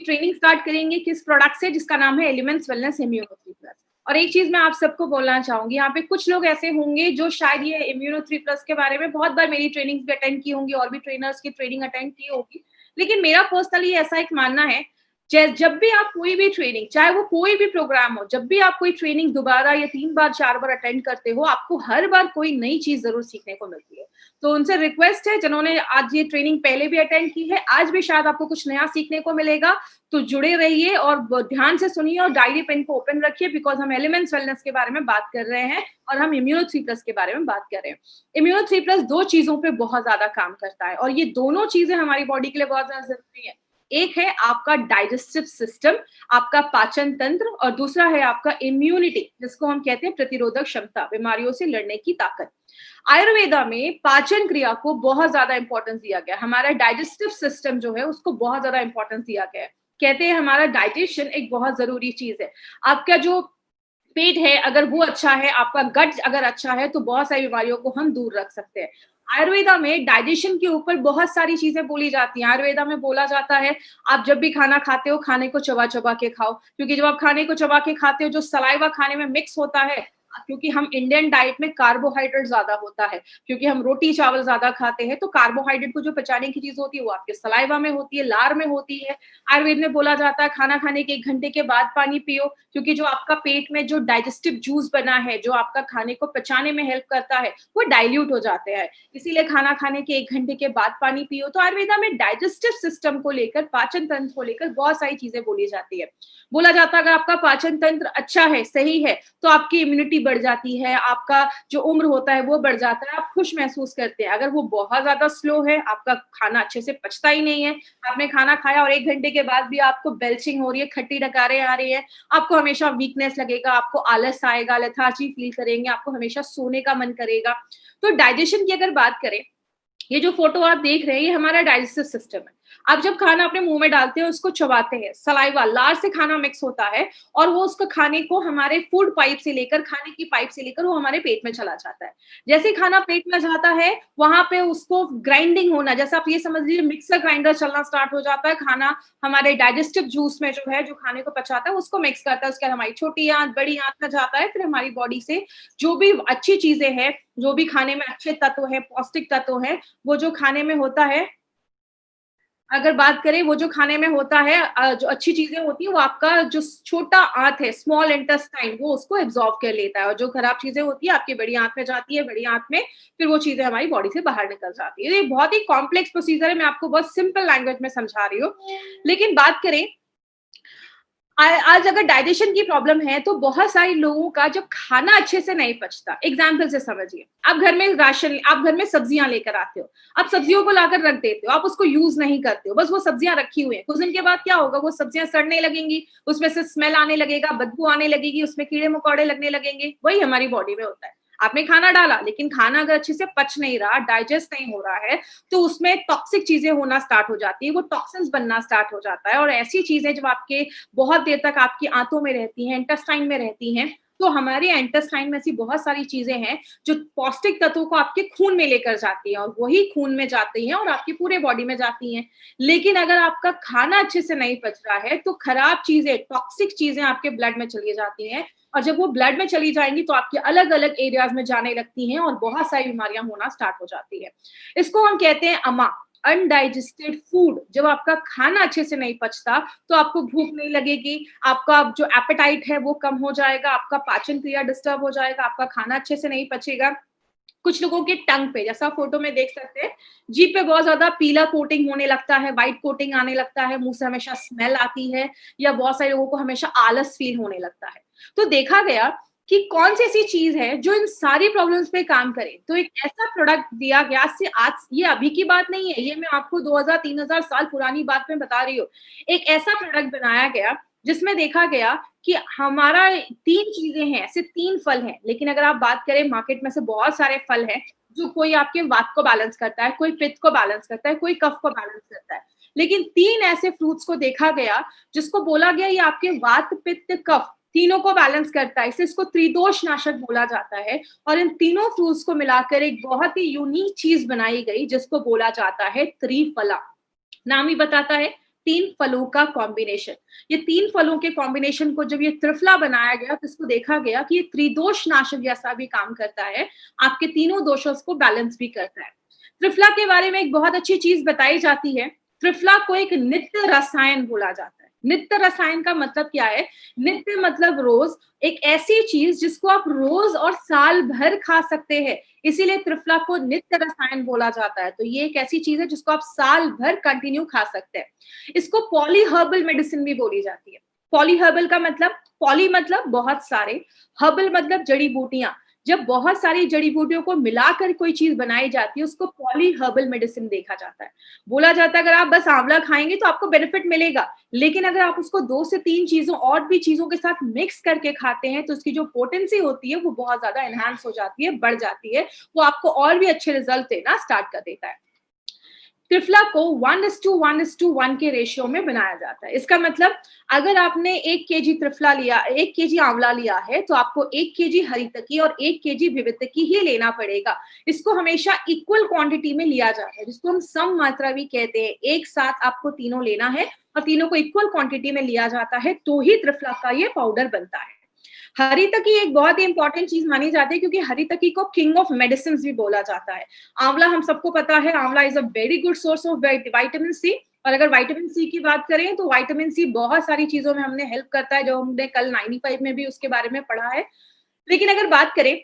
Training start करेंगे किस product से, जिसका नाम है एलिमेंट्स वेलनेस इम्यूनो 3 प्लस। और एक चीज मैं आप सबको बोलना चाहूंगी, यहाँ पे कुछ लोग ऐसे होंगे जो शायद ये इम्यूनो 3 प्लस के बारे में बहुत बार मेरी ट्रेनिंग भी अटेंड की होंगी और भी ट्रेनर्स की ट्रेनिंग अटेंड की होगी, लेकिन मेरा पर्सनली ऐसा एक मानना है, जब भी आप कोई भी ट्रेनिंग, चाहे वो कोई भी प्रोग्राम हो, जब भी आप कोई ट्रेनिंग दोबारा या 3 बार 4 बार अटेंड करते हो, आपको हर बार कोई नई चीज जरूर सीखने को मिलती है। तो उनसे रिक्वेस्ट है, जिन्होंने आज ये ट्रेनिंग पहले भी अटेंड की है, आज भी शायद आपको कुछ नया सीखने को मिलेगा, तो जुड़े रहिए और ध्यान से सुनिए और डायरी पेन को ओपन रखिए, बिकॉज हम एलिमेंट्स वेलनेस के बारे में बात कर रहे हैं और हम इम्यूनो 3 प्लस के बारे में बात कर रहे हैं। इम्यूनो 3 प्लस 2 चीजों पे बहुत ज्यादा काम करता है और ये दोनों चीजें हमारी बॉडी के लिए बहुत ज्यादा जरूरी है। एक है आपका डाइजेस्टिव सिस्टम, आपका पाचन तंत्र, और दूसरा है आपका इम्यूनिटी, जिसको हम कहते हैं प्रतिरोधक क्षमता, बीमारियों से लड़ने की ताकत। आयुर्वेदा में पाचन क्रिया को बहुत ज्यादा इंपॉर्टेंस दिया गया, हमारा डाइजेस्टिव सिस्टम जो है उसको बहुत ज्यादा इंपॉर्टेंस दिया गया है। कहते हैं हमारा डाइजेशन एक बहुत जरूरी चीज है। आपका जो पेट है अगर वो अच्छा है, आपका गट अगर अच्छा है, तो बहुत सारी बीमारियों को हम दूर रख सकते हैं। आयुर्वेदा में डाइजेशन के ऊपर बहुत सारी चीजें बोली जाती हैं। आयुर्वेदा में बोला जाता है, आप जब भी खाना खाते हो, खाने को चबा चबा के खाओ, क्योंकि जब आप खाने को चबा के खाते हो, जो सलाइवा खाने में मिक्स होता है, क्योंकि हम इंडियन डाइट में कार्बोहाइड्रेट ज्यादा होता है, क्योंकि हम रोटी चावल ज्यादा खाते हैं, तो कार्बोहाइड्रेट को जो पचाने की चीज होती है वो आपके सलाइवा में होती है, लार में होती है। आयुर्वेद में बोला जाता है खाना खाने के 1 घंटे के बाद पानी पियो, क्योंकि जो आपका पेट में जो डाइजेस्टिव जूस बना है, जो आपका खाने को पचाने में हेल्प करता है, वो डाइल्यूट हो जाते हैं, इसीलिए खाना खाने के 1 घंटे के बाद पानी पियो। तो आयुर्वेदा में डाइजेस्टिव सिस्टम को लेकर, पाचन तंत्र को लेकर बहुत सारी चीजें बोली जाती है। बोला जाता है अगर आपका पाचन तंत्र अच्छा है, सही है, तो आपकी इम्यूनिटी बढ़ जाती है, आपका जो उम्र होता है वो बढ़ जाता है, आप खुश महसूस करते हैं। अगर वो बहुत ज्यादा स्लो है, आपका खाना अच्छे से पचता ही नहीं है, आपने खाना खाया और 1 घंटे के बाद भी आपको बेल्चिंग हो रही है, खट्टी डकारें आ रही है, आपको हमेशा वीकनेस लगेगा, आपको आलस आएगा, लेथार्जी फील करेंगे, आपको हमेशा सोने का मन करेगा। तो डाइजेशन की अगर बात करें, ये जो फोटो आप देख रहे हैं, ये हमारा डाइजेस्टिव सिस्टम है। आप जब खाना अपने मुंह में डालते हैं, उसको चबाते हैं, सलाइवा, लार से खाना मिक्स होता है और वो उसको खाने को हमारे फूड पाइप से लेकर, खाने की पाइप से लेकर वो हमारे पेट में चला जाता है। जैसे ही खाना पेट में जाता है, वहां पे उसको ग्राइंडिंग होना, जैसे आप ये समझ लीजिए मिक्सर ग्राइंडर चलना स्टार्ट हो जाता है। खाना हमारे डाइजेस्टिव जूस में जो है, जो खाने को पचाता है, उसको मिक्स करता है, उसके बाद हमारी छोटी आंत, बड़ी आंत में जाता है, फिर हमारी बॉडी से जो भी अच्छी चीजें हैं, जो भी खाने में अच्छे तत्व है, पौष्टिक तत्व है, वो जो खाने में होता है, अगर बात करें वो जो खाने में होता है, जो अच्छी चीजें होती है, वो आपका जो छोटा आंत है, स्मॉल इंटेस्टाइन, वो उसको एब्जॉर्ब कर लेता है, और जो खराब चीजें होती है आपकी बड़ी आंत में जाती है, बड़ी आंत में फिर वो चीजें हमारी बॉडी से बाहर निकल जाती है। ये बहुत ही कॉम्प्लेक्स प्रोसीजर है, मैं आपको बहुत सिंपल लैंग्वेज में समझा रही हूँ। लेकिन बात करें आज अगर डाइजेशन की प्रॉब्लम है, तो बहुत सारे लोगों का जब खाना अच्छे से नहीं पचता, एग्जाम्पल से समझिए, आप घर में राशन, आप घर में सब्जियां लेकर आते हो, आप सब्जियों को लाकर रख देते हो, आप उसको यूज नहीं करते हो, बस वो सब्जियां रखी हुई है, कुछ दिन के बाद क्या होगा, वो सब्जियां सड़ने लगेंगी, उसमें से स्मेल आने लगेगा, बदबू आने लगेगी, उसमें कीड़े मकोड़े लगने लगेंगे। वही हमारी बॉडी में होता है, आपने खाना डाला, लेकिन खाना अगर अच्छे से पच नहीं रहा, डाइजेस्ट नहीं हो रहा है, तो उसमें टॉक्सिक चीजें होना स्टार्ट हो जाती है, वो टॉक्सिन्स बनना स्टार्ट हो जाता है। और ऐसी चीजें जब आपके बहुत देर तक आपकी आंतों में रहती हैं, इंटेस्टाइन में रहती हैं, तो हमारे इंटेस्टाइन में ऐसी बहुत सारी चीजें हैं जो पौष्टिक तत्वों को आपके खून में लेकर जाती हैं, और वही खून में जाती हैं और आपकी पूरे बॉडी में जाती हैं। लेकिन अगर आपका खाना अच्छे से नहीं पच रहा है, तो खराब चीजें, टॉक्सिक चीजें आपके ब्लड में चली जाती हैं, और जब वो ब्लड में चली जाएंगी तो आपके अलग अलग एरियाज में जाने लगती हैं और बहुत सारी बीमारियां होना स्टार्ट हो जाती है। इसको हम कहते हैं अमा, अनडाइजेस्टेड फूड। जब आपका खाना अच्छे से नहीं पचता, तो आपको भूख नहीं लगेगी, आपका जो एपेटाइट है वो कम हो जाएगा, आपका पाचन क्रिया डिस्टर्ब हो जाएगा, आपका खाना अच्छे से नहीं पचेगा। कुछ लोगों के टंग पे, जैसा फोटो में देख सकते हैं, जीभ पे बहुत ज्यादा पीला कोटिंग होने लगता है, व्हाइट कोटिंग आने लगता है, मुंह से हमेशा स्मेल आती है, या बहुत सारे लोगों को हमेशा आलस फील होने लगता है। तो देखा गया कि कौन सी ऐसी चीज है जो इन सारी प्रॉब्लम्स पे काम करे, तो एक ऐसा प्रोडक्ट दिया गया, से आज, ये अभी की बात नहीं है, ये मैं आपको 2000-3000 साल पुरानी बात में बता रही हूँ। एक ऐसा प्रोडक्ट बनाया गया जिसमें देखा गया कि हमारा 3 चीजें हैं, ऐसे 3 फल हैं, लेकिन अगर आप बात करें मार्केट में से बहुत सारे फल हैं, जो कोई आपके वात को बैलेंस करता है, कोई पित्त को बैलेंस करता है, कोई कफ को बैलेंस करता है, लेकिन 3 ऐसे फ्रूट्स को देखा गया जिसको बोला गया ये आपके वात, पित्त, कफ तीनों को बैलेंस करता है, इसे इसको त्रिदोष नाशक बोला जाता है। और इन तीनों फ्रूट्स को मिलाकर एक बहुत ही यूनिक चीज बनाई गई जिसको बोला जाता है त्रिफला। नाम ही बताता है, 3 फलों का कॉम्बिनेशन। ये 3 फलों के कॉम्बिनेशन को जब ये त्रिफला बनाया गया तो इसको देखा गया कि ये त्रिदोष नाशक जैसा भी काम करता है, आपके तीनों दोषों को बैलेंस भी करता है। त्रिफला के बारे में एक बहुत अच्छी चीज बताई जाती है, त्रिफला को एक नित्य रसायन बोला जाता है। नित्य रसायन का मतलब क्या है? नित्य मतलब रोज, एक ऐसी चीज जिसको आप रोज और साल भर खा सकते हैं, इसीलिए त्रिफला को नित्य रसायन बोला जाता है। तो ये एक ऐसी चीज है जिसको आप साल भर कंटिन्यू खा सकते हैं। इसको पॉली हर्बल मेडिसिन भी बोली जाती है। पॉली हर्बल का मतलब, पॉली मतलब बहुत सारे, हर्बल मतलब जड़ी बूटियां। जब बहुत सारी जड़ी बूटियों को मिलाकर कोई चीज बनाई जाती है उसको पॉली हर्बल मेडिसिन देखा जाता है। बोला जाता है अगर आप बस आंवला खाएंगे तो आपको बेनिफिट मिलेगा, लेकिन अगर आप उसको 2 से 3 चीजों और भी चीजों के साथ मिक्स करके खाते हैं तो उसकी जो पोटेंसी होती है वो बहुत ज्यादा एनहांस हो जाती है, बढ़ जाती है, वो आपको और भी अच्छे रिजल्ट देना स्टार्ट कर देता है। त्रिफला को 1:1:1 के रेशियो में बनाया जाता है। इसका मतलब अगर आपने 1 केजी त्रिफला लिया, 1 केजी आंवला लिया है तो आपको 1 केजी हरितकी और 1 केजी विवितकी ही लेना पड़ेगा। इसको हमेशा इक्वल क्वांटिटी में लिया जाता है, जिसको हम सम मात्रा भी कहते हैं। एक साथ आपको तीनों लेना है और तीनों को इक्वल क्वांटिटी में लिया जाता है तो ही त्रिफला का ये पाउडर बनता है। हरितकी एक बहुत ही इंपॉर्टेंट चीज मानी जाती है क्योंकि हरितकी को किंग ऑफ मेडिसिन भी बोला जाता है। आंवला हम सबको पता है, amla is a very good source of vitamin C. और अगर विटामिन सी की बात करें तो विटामिन सी बहुत सारी चीजों में हमने हेल्प करता है, जो हमने कल 95 में भी उसके बारे में पढ़ा है। लेकिन अगर बात करें,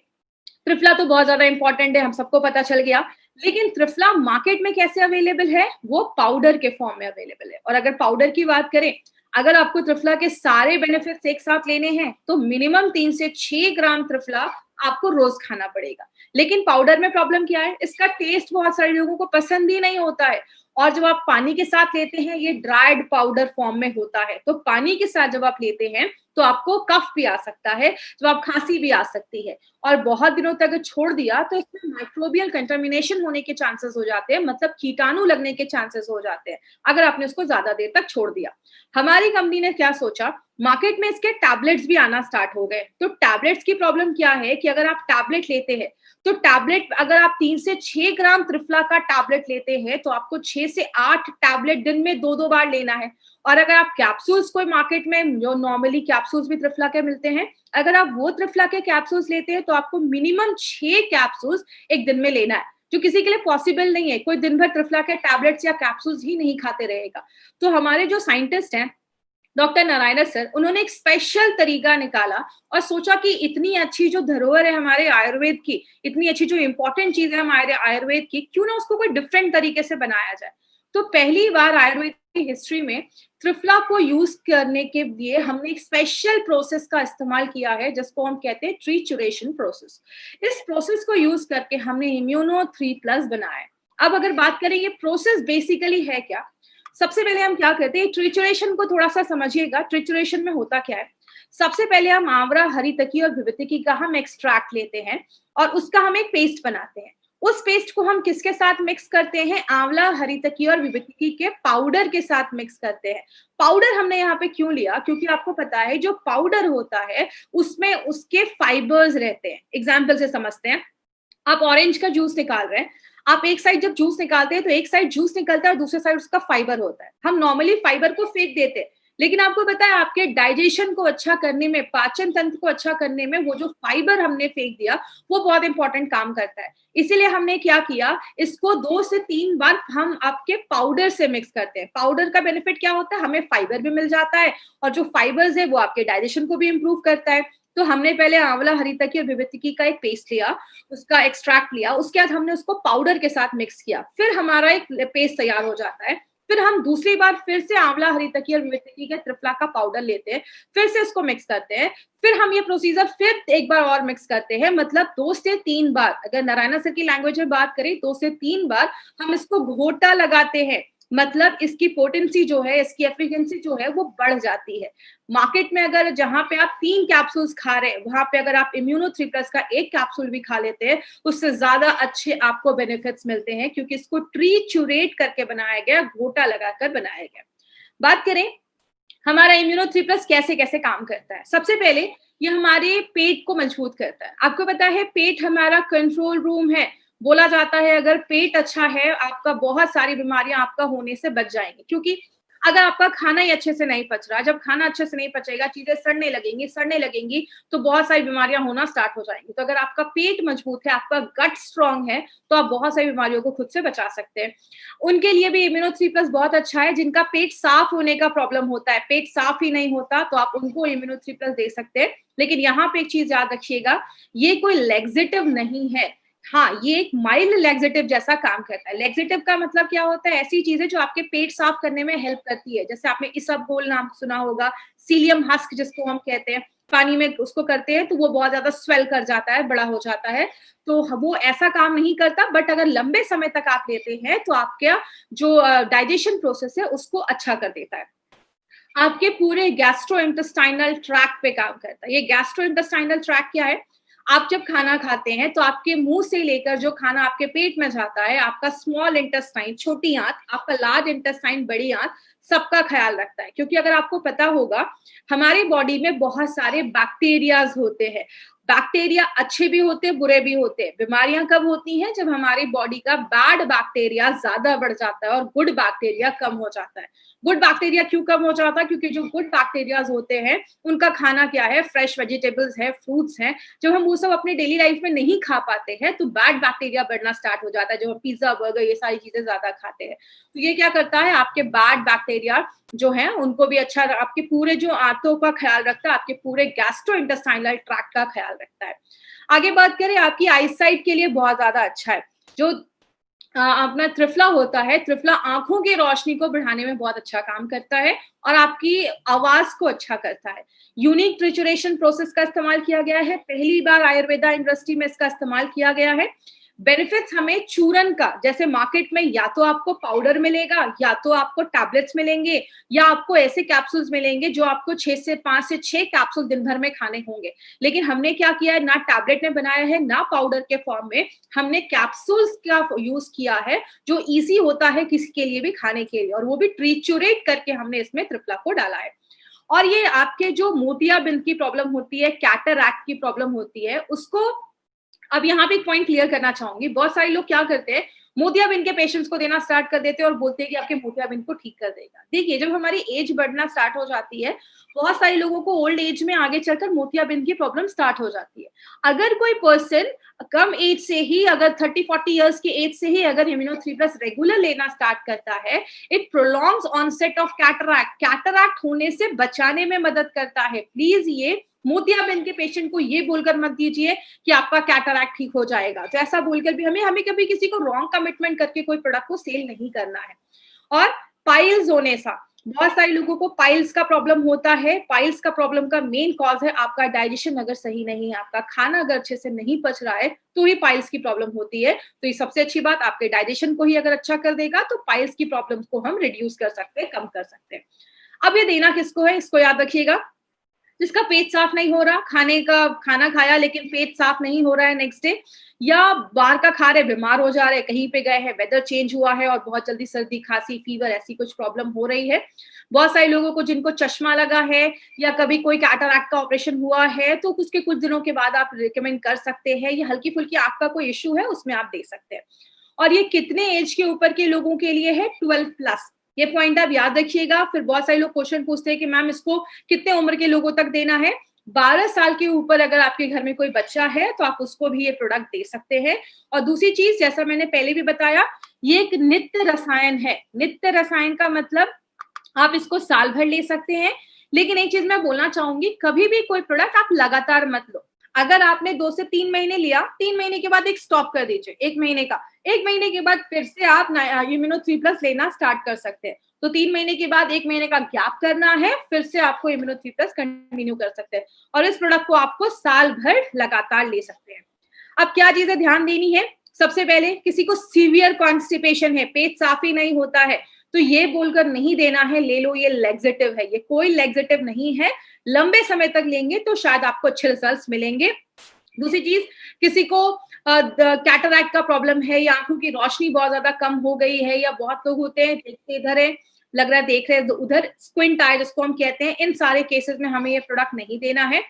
त्रिफला तो बहुत ज्यादा इंपॉर्टेंट है, हम सबको पता चल गया। लेकिन त्रिफला मार्केट में कैसे अवेलेबल है? वो पाउडर के फॉर्म में अवेलेबल है। और अगर पाउडर की बात करें, अगर आपको त्रिफला के सारे बेनिफिट्स एक साथ लेने हैं तो मिनिमम 3 से 6 ग्राम त्रिफला आपको रोज खाना पड़ेगा। लेकिन पाउडर में प्रॉब्लम क्या है? इसका टेस्ट बहुत सारे लोगों को पसंद ही नहीं होता है। और जब आप पानी के साथ लेते हैं, ये ड्राइड पाउडर फॉर्म में होता है, तो पानी के साथ जब आप लेते हैं तो आपको कफ भी आ सकता है, जब आप खांसी भी आ सकती है। और बहुत दिनों तक छोड़ दिया तो इसमें माइक्रोबियल कंटामिनेशन होने के चांसेस हो जाते हैं, मतलब कीटाणु लगने के चांसेस हो जाते हैं अगर आपने उसको ज्यादा देर तक छोड़ दिया। हमारी कंपनी ने क्या सोचा, मार्केट में इसके टैबलेट्स भी आना स्टार्ट हो गए। तो टैबलेट्स की प्रॉब्लम क्या है कि अगर आप टैबलेट लेते हैं तो टैबलेट, अगर आप 3 से 6 ग्राम त्रिफला का टैबलेट लेते हैं तो आपको 6 से 8 टैबलेट दिन में 2-2 बार लेना है। और अगर आप कैप्सूल्स, कोई मार्केट में जो नॉर्मली कैप्सूल्स भी त्रिफला के मिलते हैं, अगर आप वो त्रिफला के कैप्सूल्स लेते हैं तो आपको मिनिमम 6 कैप्सूल्स एक दिन में लेना है, जो किसी के लिए पॉसिबल नहीं है। कोई दिन भर त्रिफला के टैबलेट्स या कैप्सूल्स ही नहीं खाते रहेगा। तो हमारे जो साइंटिस्ट हैं, डॉक्टर नारायण सर, उन्होंने एक स्पेशल तरीका निकाला और सोचा कि इतनी अच्छी जो धरोहर है हमारे आयुर्वेद की, इतनी अच्छी जो इंपॉर्टेंट चीज है हमारे आयुर्वेद की, क्यों ना उसको कोई डिफरेंट तरीके से बनाया जाए। तो पहली बार आयुर्वेद की हिस्ट्री में त्रिफला को यूज करने के लिए हमने एक स्पेशल प्रोसेस का इस्तेमाल किया है, जिसको हम कहते हैं ट्रीचुरेशन प्रोसेस। इस प्रोसेस को यूज करके हमने इम्यूनो 3+ बनाया है। अब अगर बात करें ये प्रोसेस बेसिकली है क्या, सबसे पहले हम क्या करते हैं, ट्रिचुरेशन को थोड़ा सा समझिएगा। ट्रिचुरेशन में होता क्या है, सबसे पहले हम आंवला, हरितकी और विवितकी का हम एक्सट्रैक्ट लेते हैं और उसका हम एक पेस्ट बनाते हैं। उस पेस्ट को हम किसके साथ मिक्स करते हैं? आंवला, हरितकी और विवितकी के पाउडर के साथ मिक्स करते हैं। पाउडर हमने यहाँ पे क्यों लिया? क्योंकि आपको पता है जो पाउडर होता है उसमें उसके फाइबर्स रहते हैं। एग्जाम्पल से समझते हैं, आप ऑरेंज का जूस निकाल रहे हैं, आप एक साइड जब जूस निकालते हैं तो एक साइड जूस निकलता है और दूसरे साइड उसका फाइबर होता है। हम नॉर्मली फाइबर को फेंक देते हैं, लेकिन आपको पता है आपके डाइजेशन को अच्छा करने में, पाचन तंत्र को अच्छा करने में, वो जो फाइबर हमने फेंक दिया वो बहुत इंपॉर्टेंट काम करता है। इसीलिए हमने क्या किया, इसको 2 से 3 बार हम आपके पाउडर से मिक्स करते हैं। पाउडर का बेनिफिट क्या होता है? हमें फाइबर भी मिल जाता है और जो फाइबर्स है वो आपके डाइजेशन को भी इंप्रूव करता है। तो हमने पहले आंवला, हरितकी और विवितकी का एक पेस्ट लिया, उसका एक्सट्रैक्ट लिया, उसके बाद हमने उसको पाउडर के साथ मिक्स किया, फिर हमारा एक पेस्ट तैयार हो जाता है। फिर हम दूसरी बार फिर से आंवला, हरितकी और विवितकी के त्रिफला का पाउडर लेते हैं, फिर से उसको मिक्स करते हैं, फिर हम ये प्रोसीजर फिर एक बार और मिक्स करते हैं। मतलब 2 से 3 बार, अगर नारायण सर की लैंग्वेज में बात करें, 2 से 3 बार हम इसको घोटा लगाते हैं। मतलब इसकी पोटेंसी जो है, इसकी एफिशिएंसी जो है वो बढ़ जाती है। मार्केट में अगर जहां पे आप 3 कैप्सूल्स खा रहे हैं, वहां पे अगर आप इम्यूनो 3+ का 1 कैप्सूल भी खा लेते हैं, उससे ज्यादा अच्छे आपको बेनिफिट्स मिलते हैं, क्योंकि इसको ट्रीचुरेट करके बनाया गया, घोटा लगाकर बनाया गया। बात करें हमारा इम्यूनो 3+ कैसे कैसे काम करता है, सबसे पहले ये हमारे पेट को मजबूत करता है। आपको पता है पेट हमारा कंट्रोल रूम है। बोला जाता है अगर पेट अच्छा है, आपका बहुत सारी बीमारियां आपका होने से बच जाएंगी, क्योंकि अगर आपका खाना ही अच्छे से नहीं पच रहा, जब खाना अच्छे से नहीं पचेगा, चीजें सड़ने लगेंगी, तो बहुत सारी बीमारियां होना स्टार्ट हो जाएंगी। तो अगर आपका पेट मजबूत है, आपका गट स्ट्रांग है, तो आप बहुत सारी बीमारियों को खुद से बचा सकते हैं। उनके लिए भी इम्यूनो 3 प्लस बहुत अच्छा है, जिनका पेट साफ होने का प्रॉब्लम होता है, पेट साफ ही नहीं होता, तो आप उनको इम्यूनो 3 प्लस दे सकते हैं। लेकिन यहाँ पे एक चीज याद रखिएगा, ये कोई लेग्जेटिव नहीं है। हाँ, ये एक माइल्ड लैक्सेटिव जैसा काम करता है। लैक्सेटिव का मतलब क्या होता है? ऐसी चीजें जो आपके पेट साफ करने में हेल्प करती है। जैसे आपने इसबगोल नाम सुना होगा, सीलियम हस्क जिसको हम कहते हैं, पानी में उसको करते हैं तो वो बहुत ज्यादा स्वेल कर जाता है, बड़ा हो जाता है। तो वो ऐसा काम नहीं करता, बट अगर लंबे समय तक आप लेते हैं तो आपका जो डाइजेशन प्रोसेस है उसको अच्छा कर देता है। आपके पूरे गैस्ट्रो इंटेस्टाइनल ट्रैक पे काम करता है। ये गैस्ट्रो इंटेस्टाइनल ट्रैक क्या है? आप जब खाना खाते हैं तो आपके मुंह से लेकर जो खाना आपके पेट में जाता है, आपका स्मॉल इंटेस्टाइन, छोटी आंत, आपका लार्ज इंटेस्टाइन, बड़ी आंत, सबका ख्याल रखता है। क्योंकि अगर आपको पता होगा, हमारी बॉडी में बहुत सारे बैक्टीरियाज होते हैं। बैक्टीरिया अच्छे भी होते हैं, बुरे भी होते हैं। बीमारियां कब होती हैं? जब हमारी बॉडी का बैड बैक्टीरिया ज्यादा बढ़ जाता है और गुड बैक्टीरिया कम हो जाता है। गुड बैक्टीरिया क्यों कम हो जाता है? क्योंकि जो गुड बैक्टीरियाज होते हैं उनका खाना क्या है? फ्रेश वेजिटेबल्स है, फ्रूट्स हैं। जब हम वो सब अपने डेली लाइफ में नहीं खा पाते हैं तो बैड बैक्टीरिया बढ़ना स्टार्ट हो जाता है। जब हम पिज्जा, बर्गर, ये सारी चीजें ज्यादा खाते हैं तो ये क्या करता है? आपके बैड बैक्टीरिया जो है उनको भी अच्छा, आपके पूरे जो आंतों का ख्याल रखता है, आपके पूरे गैस्ट्रो इंटेस्टाइनल ट्रैक्ट का ख्याल रखता है। आगे बात करें, आपकी आईसाइट के लिए बहुत ज्यादा अच्छा है। जो अपना त्रिफला होता है, त्रिफला आंखों की रोशनी को बढ़ाने में बहुत अच्छा काम करता है और आपकी आवाज को अच्छा करता है। यूनिक ट्रिचुरेशन प्रोसेस का इस्तेमाल किया गया है, पहली बार आयुर्वेदा इंडस्ट्री में इसका इस्तेमाल किया गया है। बेनिफिट्स हमें चूरन का, जैसे मार्केट में या तो आपको पाउडर मिलेगा, या तो आपको टैबलेट्स मिलेंगे, या आपको ऐसे कैप्सूल्स मिलेंगे जो आपको 5 से 6 कैप्सूल दिन भर में खाने होंगे। लेकिन हमने क्या किया है? ना टैबलेट में बनाया है, ना पाउडर के फॉर्म में, हमने कैप्सूल्स का यूज किया है, जो इजी होता है किसी के लिए भी खाने के लिए, और वो भी ट्रिचुरेट करके हमने इसमें त्रिफला को डाला है। और ये आपके जो मोतियाबिंद की प्रॉब्लम होती है, कैटरैक्ट की प्रॉब्लम होती है, उसको, अब यहाँ पे एक पॉइंट क्लियर करना चाहूंगी। बहुत सारे लोग क्या करते हैं, मोतियाबिंद के पेशेंट्स को देना स्टार्ट कर देते हैं और बोलते हैं कि आपके मोतियाबिंद को ठीक कर देगा। देखिए, जब हमारी एज बढ़ना स्टार्ट हो जाती है, बहुत सारे लोगों को ओल्ड एज में आगे चलकर मोतियाबिंद की प्रॉब्लम स्टार्ट हो जाती है। अगर कोई पर्सन कम एज से ही, अगर 30-40 इयर्स की एज से ही अगर इम्यूनो 3 प्लस रेगुलर लेना स्टार्ट करता है, it prolongs onset of cataract, cataract होने से बचाने में मदद करता है। प्लीज ये मोतियाबिंद के पेशेंट को ये बोलकर मत दीजिए कि आपका कैटरैक्ट ठीक हो जाएगा। तो ऐसा बोलकर भी हमें कभी किसी को रॉन्ग कमिटमेंट करके कोई प्रोडक्ट को सेल नहीं करना है। और पाइल्स होने सा, बहुत सारे लोगों को पाइल्स का प्रॉब्लम होता है। पाइल्स का प्रॉब्लम का मेन कॉज है आपका डाइजेशन अगर सही नहीं है, आपका खाना अगर अच्छे से नहीं पच रहा है, तो ही पाइल्स की प्रॉब्लम होती है। तो ये सबसे अच्छी बात, आपके डाइजेशन को ही अगर अच्छा कर देगा तो पाइल्स की प्रॉब्लम को हम रिड्यूस कर सकते हैं, कम कर सकते हैं। अब ये देना किसको है, इसको याद रखिएगा। जिसका पेट साफ नहीं हो रहा, खाना खाया लेकिन पेट साफ नहीं हो रहा है नेक्स्ट डे, या बाहर का खा रहे, बीमार हो जा रहे, कहीं पे गए हैं, वेदर चेंज हुआ है और बहुत जल्दी सर्दी, खांसी, फीवर, ऐसी कुछ प्रॉब्लम हो रही है। बहुत सारे लोगों को जिनको चश्मा लगा है या कभी कोई कैटरैक्ट का ऑपरेशन हुआ है, तो उसके कुछ दिनों के बाद आप रिकमेंड कर सकते हैं। ये हल्की फुल्की आंख का कोई इश्यू है, उसमें आप दे सकते हैं। और ये कितने एज के ऊपर के लोगों के लिए है? 12 प्लस। ये पॉइंट आप याद रखिएगा। फिर बहुत सारे लोग क्वेश्चन पूछते हैं कि मैम इसको कितने उम्र के लोगों तक देना है? 12 साल के ऊपर अगर आपके घर में कोई बच्चा है तो आप उसको भी ये प्रोडक्ट दे सकते हैं। और दूसरी चीज, जैसा मैंने पहले भी बताया, ये एक नित्य रसायन है। नित्य रसायन का मतलब आप इसको साल भर ले सकते हैं। लेकिन एक चीज मैं बोलना चाहूंगी, कभी भी कोई प्रोडक्ट आप लगातार मत लो। अगर आपने 2 से 3 महीने लिया, 3 महीने के बाद एक स्टॉप कर दीजिए, 1 महीने का, 1 महीने के बाद फिर से आप इम्यूनो 3 प्लस लेना स्टार्ट कर सकते हैं। तो 3 महीने के बाद 1 महीने का गैप करना है, फिर से आपको इम्यूनो 3 प्लस कंटिन्यू कर सकते हैं। और इस प्रोडक्ट को आपको साल भर लगातार ले सकते हैं। अब क्या चीजें ध्यान देनी है? सबसे पहले, किसी को सीवियर कॉन्स्टिपेशन है, पेट साफ ही नहीं होता है, तो ये बोलकर नहीं देना है ले लो ये लैक्सेटिव है। ये कोई लैक्सेटिव नहीं है। लंबे समय तक लेंगे तो शायद आपको अच्छे रिजल्ट्स मिलेंगे। दूसरी चीज, किसी को कैटरैक्ट का प्रॉब्लम है या आंखों की रोशनी बहुत ज्यादा कम हो गई है, या बहुत लोग होते हैं देखते इधर है, लग रहा है देख रहे हैं उधर, स्क्विंट आई जिसको हम कहते हैं, इन सारे केसेस में हमें ये प्रोडक्ट नहीं देना है।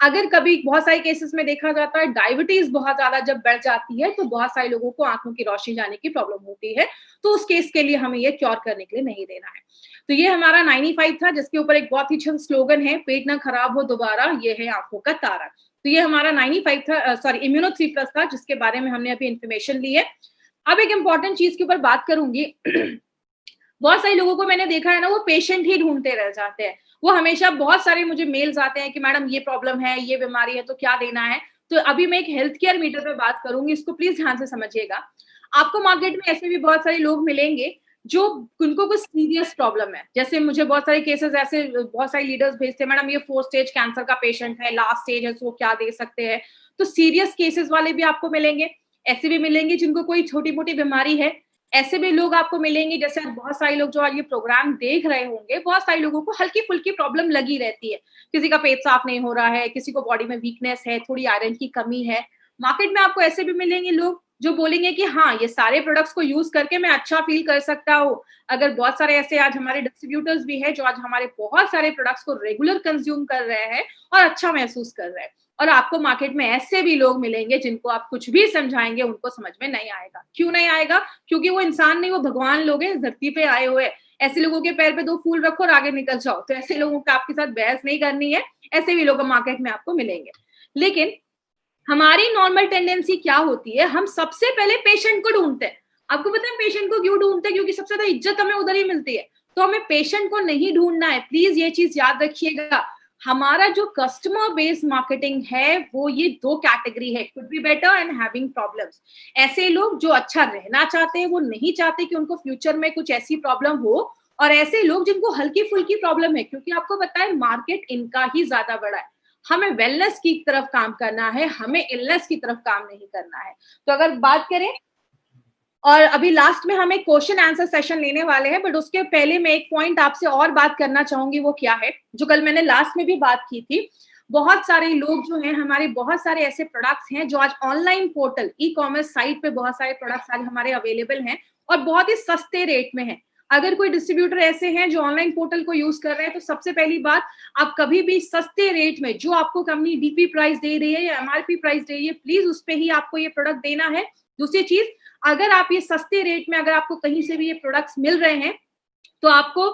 अगर कभी बहुत सारे केसेस में देखा जाता है डायबिटीज बहुत ज्यादा जब बढ़ जाती है तो बहुत सारे लोगों को आंखों की रोशनी जाने की प्रॉब्लम होती है, तो उस केस के लिए हमें ये क्योर करने के लिए नहीं देना है। तो ये हमारा 95 था, जिसके ऊपर एक बहुत ही अच्छा स्लोगन है, पेट ना खराब हो दोबारा, ये है आंखों का तारा। तो ये हमारा 95 था, सॉरी इम्यूनो 3+ था, जिसके बारे में हमने अभी इन्फॉर्मेशन ली है। अब एक इंपॉर्टेंट चीज के ऊपर बात करूंगी। बहुत सारे लोगों को मैंने देखा है ना, वो पेशेंट ही ढूंढते रह जाते हैं। वो हमेशा बहुत सारे मुझे मेल्स आते हैं कि मैडम ये प्रॉब्लम है, ये बीमारी है, तो क्या देना है। तो अभी मैं एक हेल्थ केयर मीटर पे बात करूंगी, इसको प्लीज ध्यान से समझिएगा। आपको मार्केट में ऐसे भी बहुत सारे लोग मिलेंगे जो उनको कुछ सीरियस प्रॉब्लम है। जैसे मुझे बहुत सारे केसेस ऐसे बहुत सारे लीडर्स भेजते हैं, मैडम ये 4 स्टेज कैंसर का पेशेंट है, लास्ट स्टेज है, तो क्या दे सकते हैं। तो सीरियस केसेस वाले भी आपको मिलेंगे, ऐसे भी मिलेंगे जिनको कोई छोटी मोटी बीमारी है। ऐसे भी लोग आपको मिलेंगे, जैसे बहुत सारे लोग जो आज ये प्रोग्राम देख रहे होंगे, बहुत सारे लोगों को हल्की फुल्की प्रॉब्लम लगी रहती है। किसी का पेट साफ नहीं हो रहा है, किसी को बॉडी में वीकनेस है, थोड़ी आयरन की कमी है। मार्केट में आपको ऐसे भी मिलेंगे लोग जो बोलेंगे कि हाँ, ये सारे प्रोडक्ट्स को यूज करके मैं अच्छा फील कर सकता हूँ। अगर बहुत सारे ऐसे आज हमारे डिस्ट्रीब्यूटर्स भी हैं जो आज हमारे बहुत सारे प्रोडक्ट्स को रेगुलर कंज्यूम कर रहे हैं और अच्छा महसूस कर रहे हैं। और आपको मार्केट में ऐसे भी लोग मिलेंगे जिनको आप कुछ भी समझाएंगे उनको समझ में नहीं आएगा। क्यों नहीं आएगा? क्योंकि वो इंसान नहीं, वो भगवान लोग हैं, धरती पे आए हुए। ऐसे लोगों के पैर पे 2 फूल रखो और आगे निकल जाओ। तो ऐसे लोगों को आपके साथ बहस नहीं करनी है। ऐसे भी लोग मार्केट में आपको मिलेंगे। लेकिन हमारी नॉर्मल टेंडेंसी क्या होती है, हम सबसे पहले पेशेंट को ढूंढते हैं। आपको पता है पेशेंट को क्यों ढूंढते हैं? क्योंकि सबसे ज्यादा इज्जत हमें उधर ही मिलती है। तो हमें पेशेंट को नहीं ढूंढना है, प्लीज ये चीज याद रखिएगा। हमारा जो कस्टमर बेस्ड मार्केटिंग है वो ये 2 कैटेगरी है, could be better and having problems. ऐसे लोग जो अच्छा रहना चाहते हैं, वो नहीं चाहते कि उनको फ्यूचर में कुछ ऐसी प्रॉब्लम हो, और ऐसे लोग जिनको हल्की फुल्की प्रॉब्लम है, क्योंकि आपको पता है मार्केट इनका ही ज्यादा बड़ा है। हमें वेलनेस की तरफ काम करना है, हमें इलनेस की तरफ काम नहीं करना है। तो अगर बात करें, और अभी लास्ट में हम एक क्वेश्चन आंसर सेशन लेने वाले हैं, बट उसके पहले मैं एक पॉइंट आपसे और बात करना चाहूंगी। वो क्या है, जो कल मैंने लास्ट में भी बात की थी। बहुत सारे लोग जो हैं, हमारे बहुत सारे ऐसे प्रोडक्ट्स हैं जो आज online portal e commerce site पे बहुत सारे प्रोडक्ट्स आज हमारे अवेलेबल हैं और बहुत ही सस्ते रेट में है। अगर कोई डिस्ट्रीब्यूटर ऐसे हैं जो ऑनलाइन पोर्टल को यूज कर रहे हैं, तो सबसे पहली बात, आप कभी भी सस्ते रेट में जो आपको कंपनी डीपी प्राइस दे रही है या एमआरपी प्राइस दे रही है, प्लीज उस पर ही आपको ये प्रोडक्ट देना है। दूसरी चीज, अगर आप ये सस्ते रेट में अगर आपको कहीं से भी ये प्रोडक्ट्स मिल रहे हैं, तो आपको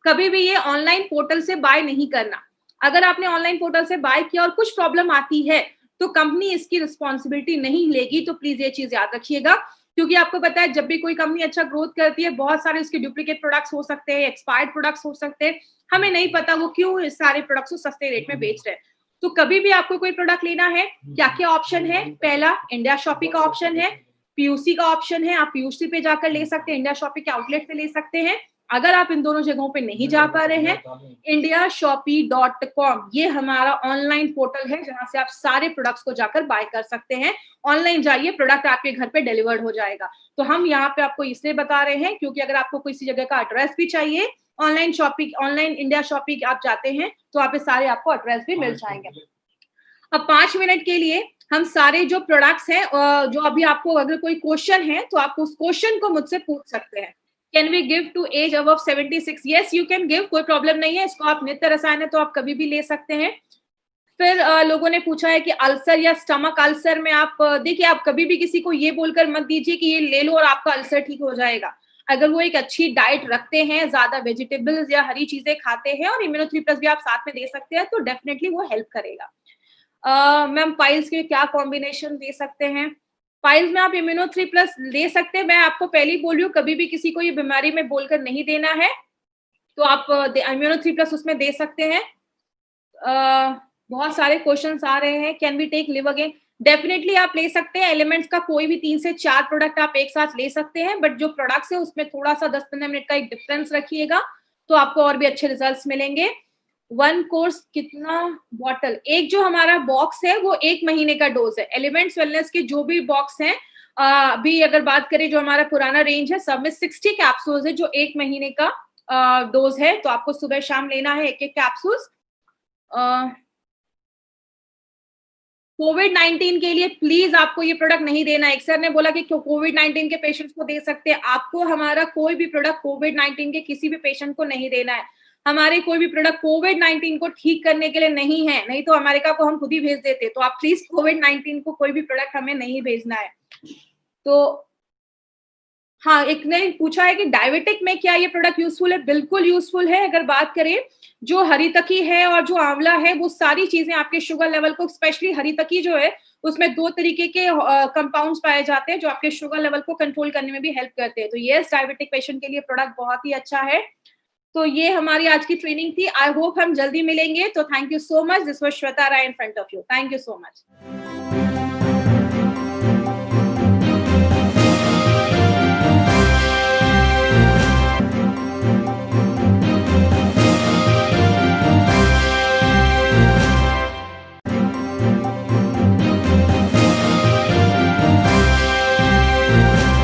कभी भी ये ऑनलाइन पोर्टल से बाय नहीं करना। अगर आपने ऑनलाइन पोर्टल से बाय किया और कुछ प्रॉब्लम आती है, तो कंपनी इसकी रिस्पॉन्सिबिलिटी नहीं लेगी। तो प्लीज ये चीज याद रखिएगा, क्योंकि आपको पता है जब भी कोई कंपनी अच्छा ग्रोथ करती है, बहुत सारे उसके डुप्लीकेट प्रोडक्ट्स हो सकते हैं, एक्सपायर्ड प्रोडक्ट्स हो सकते हैं। हमें नहीं पता वो क्यों इस सारे प्रोडक्ट्स को सस्ते रेट में बेच रहे हैं। तो कभी भी आपको कोई प्रोडक्ट लेना है, क्या क्या ऑप्शन है? पहला, इंडिया शॉपी का ऑप्शन है, पीयूसी का ऑप्शन है। आप पीयूसी पे जाकर ले सकते हैं, इंडिया शॉपी के आउटलेट से ले सकते हैं। अगर आप इन दोनों जगहों पे नहीं जा पा रहे हैं, indiashopee.com ये हमारा ऑनलाइन पोर्टल है जहां से आप सारे प्रोडक्ट्स को जाकर बाय कर सकते हैं। ऑनलाइन जाइए, प्रोडक्ट आपके घर पे डिलीवर्ड हो जाएगा। तो हम यहाँ पे आपको इसलिए बता रहे हैं क्योंकि अगर आपको किसी जगह का एड्रेस भी चाहिए, online shopping, online India shopping आप जाते हैं तो आप सारे आपको एड्रेस भी मिल जाएंगे। अब 5 मिनट के लिए हम सारे जो प्रोडक्ट्स हैं, जो अभी आपको अगर कोई क्वेश्चन है तो आप उस क्वेश्चन को मुझसे पूछ सकते हैं। Can we give to age above 76? Yes you can give, कोई प्रॉब्लम नहीं है। इसको आप नित्य रसायन है तो आप कभी भी ले सकते हैं। फिर लोगों ने पूछा है कि अल्सर या स्टमक अल्सर में आप देखिए, आप कभी भी किसी को ये बोलकर मत दीजिए कि ये ले लो और आपका अल्सर ठीक हो जाएगा। अगर वो एक अच्छी डाइट रखते हैं, ज्यादा वेजिटेबल्स या हरी चीजें खाते हैं और इम्यूनो 3+ भी आप साथ में दे सकते हैं, तो डेफिनेटली वो हेल्प करेगा। मैम पाइल्स के क्या कॉम्बिनेशन दे सकते हैं? पाइल्स में आप इम्यूनो 3+ ले सकते हैं। मैं आपको पहले ही बोल रही हूँ, कभी भी किसी को ये बीमारी में बोलकर नहीं देना है, तो आप इम्यूनो 3+ उसमें दे सकते हैं। बहुत सारे क्वेश्चंस आ रहे हैं, can we take live again? Definitely आप ले सकते हैं। एलिमेंट्स का कोई भी 3 से 4 प्रोडक्ट आप एक साथ ले सकते हैं, बट जो प्रोडक्ट्स है उसमें थोड़ा सा 10-15 मिनट का एक डिफरेंस रखिएगा, तो आपको और भी अच्छे रिजल्ट्स मिलेंगे। 1 कोर्स कितना बॉटल? एक जो हमारा बॉक्स है वो 1 महीने का डोज है। एलिमेंट्स वेलनेस के जो भी बॉक्स हैं, अभी अगर बात करें जो हमारा पुराना रेंज है, सब में 60 कैप्सूल्स है जो 1 महीने का डोज है। तो आपको सुबह शाम लेना है 1-1 कैप्सूल्स। कोविड-19 के लिए प्लीज आपको ये प्रोडक्ट नहीं देना है। एक सर ने बोला कि कोविड-19 के पेशेंट्स को दे सकते हैं, आपको हमारा कोई भी प्रोडक्ट कोविड-19 के किसी भी पेशेंट को नहीं देना है। हमारे कोई भी प्रोडक्ट कोविड-19 को ठीक करने के लिए नहीं है, नहीं तो अमेरिका को हम खुद ही भेज देते। तो आप प्लीज कोविड-19 को कोई भी प्रोडक्ट हमें नहीं भेजना है। तो हाँ, एक ने पूछा है कि डायबिटिक में क्या ये प्रोडक्ट यूज़फुल है? बिल्कुल यूज़फुल है। अगर बात करें, जो हरीतकी है और जो आंवला है, वो सारी चीज़ें आपके शुगर लेवल को, स्पेशली हरीतकी जो है, उसमें 2 तरीके के कंपाउंड्स पाए जाते हैं, जो आपके शुगर लेवल को कंट्रोल करने में भी हेल्प करते हैं। तो येस, डायबिटिक पेशेंट के लिए प्रोडक्ट बहुत ही अच्छा है। तो ये हमारी आज की ट्रेनिंग थी। आई होप हम जल्दी मिलेंगे। तो thank you so much. This was Shweta Rai in front of you. Thank you so much.